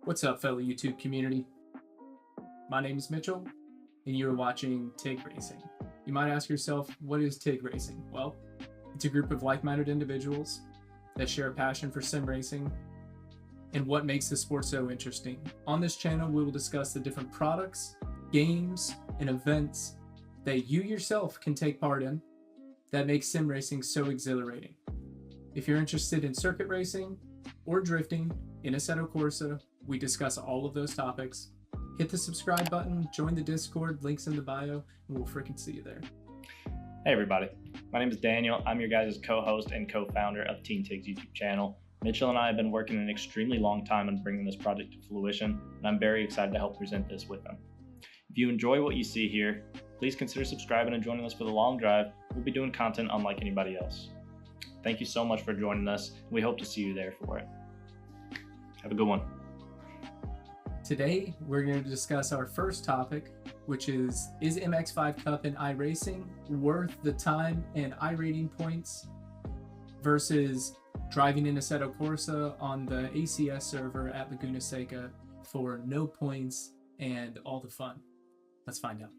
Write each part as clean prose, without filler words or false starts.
What's up, fellow YouTube community? My name is Mitchell, and you're watching TIG Racing. You might ask yourself, what is TIG Racing? Well, it's a group of like-minded individuals that share a passion for sim racing and what makes the sport so interesting. On this channel, we will discuss the different products, games, and events that you yourself can take part in that makes sim racing so exhilarating. If you're interested in circuit racing or drifting in Assetto Corsa, we discuss all of those topics. Hit the subscribe button, join the Discord, links in the bio, and we'll freaking see you there. Hey everybody, my name is Daniel. I'm your guys' co-host and co-founder of Teen Tig's YouTube channel. Mitchell and I have been working an extremely long time on bringing this project to fruition, and I'm very excited to help present this with them. If you enjoy what you see here, please consider subscribing and joining us for the long drive. We'll be doing content unlike anybody else. Thank you so much for joining us. We hope to see you there for it. Have a good one. Today, we're going to discuss our first topic, which is MX5 Cup in iRacing worth the time and iRating points versus driving in Assetto Corsa on the ACS server at Laguna Seca for no points and all the fun? Let's find out.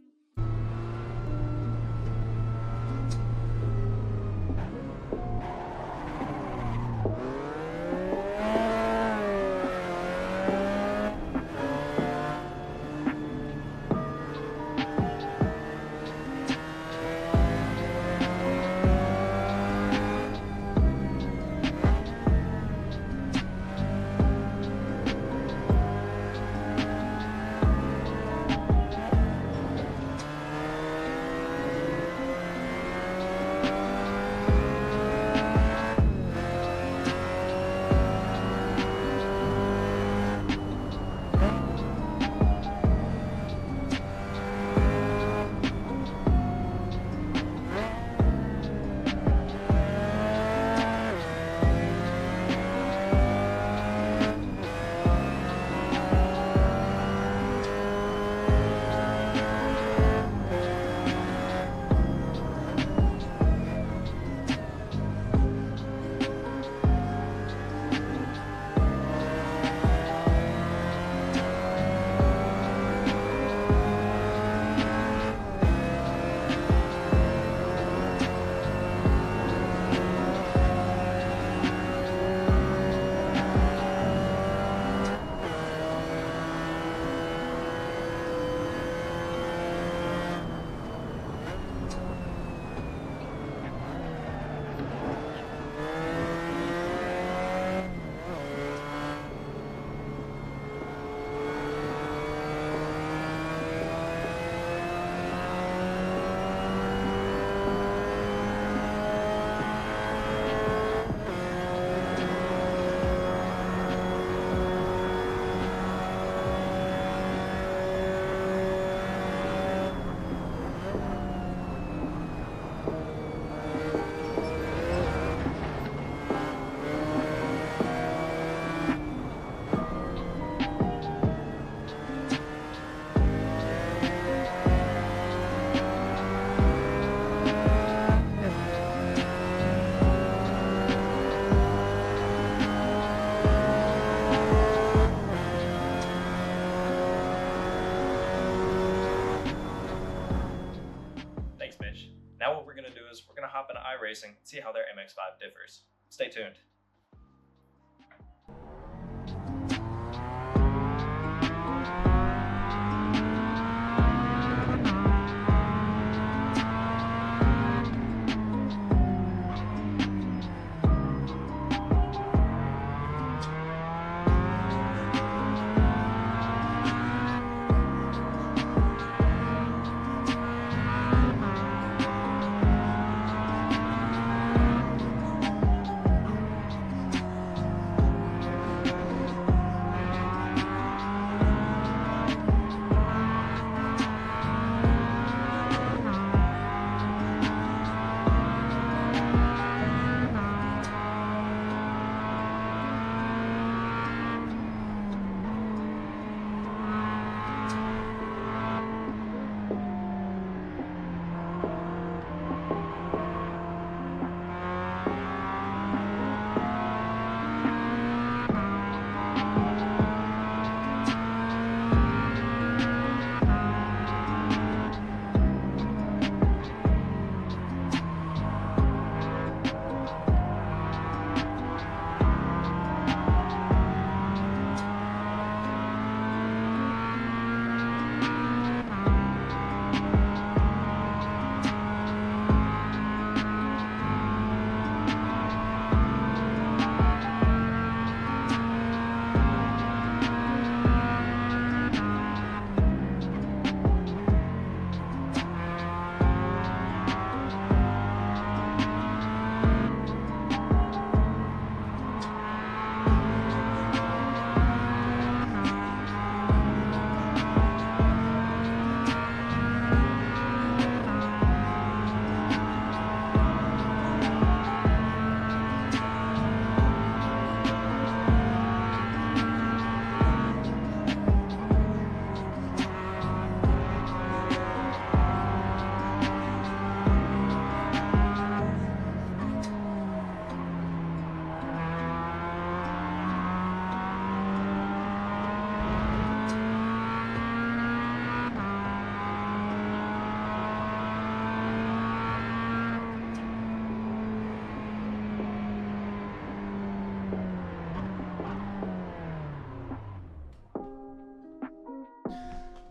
Now what we're going to do is we're going to hop into iRacing and see how their MX5 differs. Stay tuned.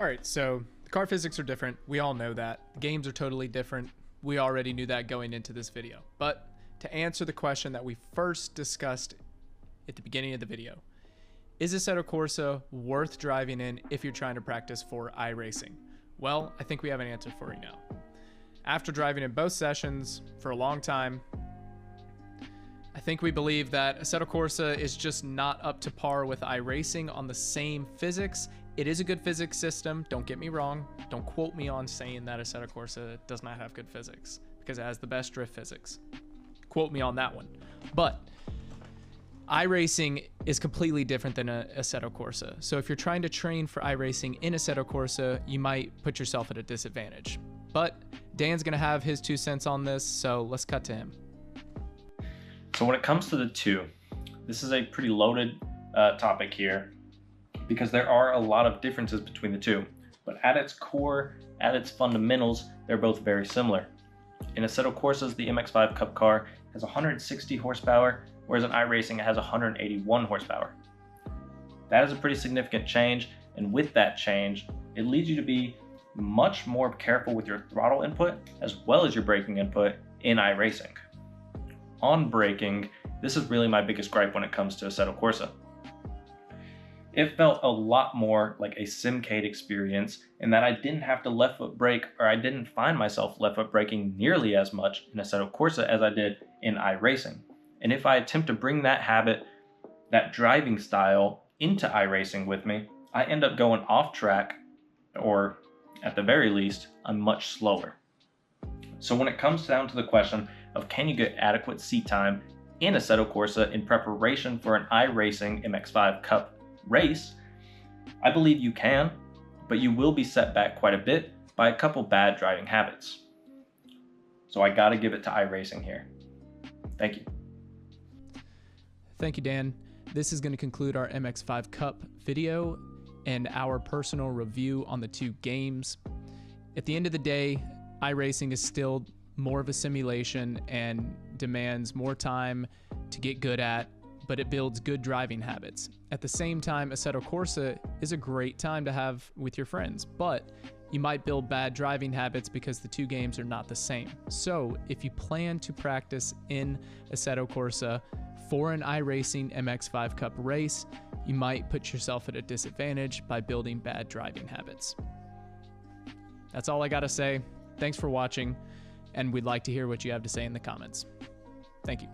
All right, so the car physics are different. We all know that. The games are totally different. We already knew that going into this video. But to answer the question that we first discussed at the beginning of the video, is Assetto Corsa worth driving in if you're trying to practice for iRacing? Well, I think we have an answer for you now. After driving in both sessions for a long time, I think we believe that Assetto Corsa is just not up to par with iRacing on the same physics. It is a good physics system, don't get me wrong. Don't quote me on saying that Assetto Corsa does not have good physics, because it has the best drift physics. Quote me on that one. But iRacing is completely different than Assetto Corsa. So if you're trying to train for iRacing in Assetto Corsa, you might put yourself at a disadvantage. But Dan's gonna have his 2 cents on this, so let's cut to him. So when it comes to the two, this is a pretty loaded topic here because there are a lot of differences between the two. But at its core, at its fundamentals, they're both very similar. In Assetto Corsa's, the MX5 Cup car has 160 horsepower, whereas in iRacing it has 181 horsepower. That is a pretty significant change, and with that change, it leads you to be much more careful with your throttle input as well as your braking input in iRacing. On braking, this is really my biggest gripe when it comes to Assetto Corsa. It felt a lot more like a simcade experience in that I didn't have to left foot brake, or I didn't find myself left foot braking nearly as much in Assetto Corsa as I did in iRacing. And if I attempt to bring that habit, that driving style into iRacing with me, I end up going off track, or at the very least, I'm much slower. So when it comes down to the question of can you get adequate seat time in Assetto Corsa in preparation for an iRacing MX5 Cup race, I believe you can, but you will be set back quite a bit by a couple bad driving habits. So I gotta give it to iRacing here. Thank you. Thank you, Dan. This is going to conclude our MX5 Cup video and our personal review on the two games. At the end of the day, iRacing is still more of a simulation and demands more time to get good at, but it builds good driving habits. At the same time, Assetto Corsa is a great time to have with your friends, but you might build bad driving habits because the two games are not the same. So if you plan to practice in Assetto Corsa for an iRacing MX5 Cup race, you might put yourself at a disadvantage by building bad driving habits. That's all I gotta say. Thanks for watching, and we'd like to hear what you have to say in the comments. Thank you.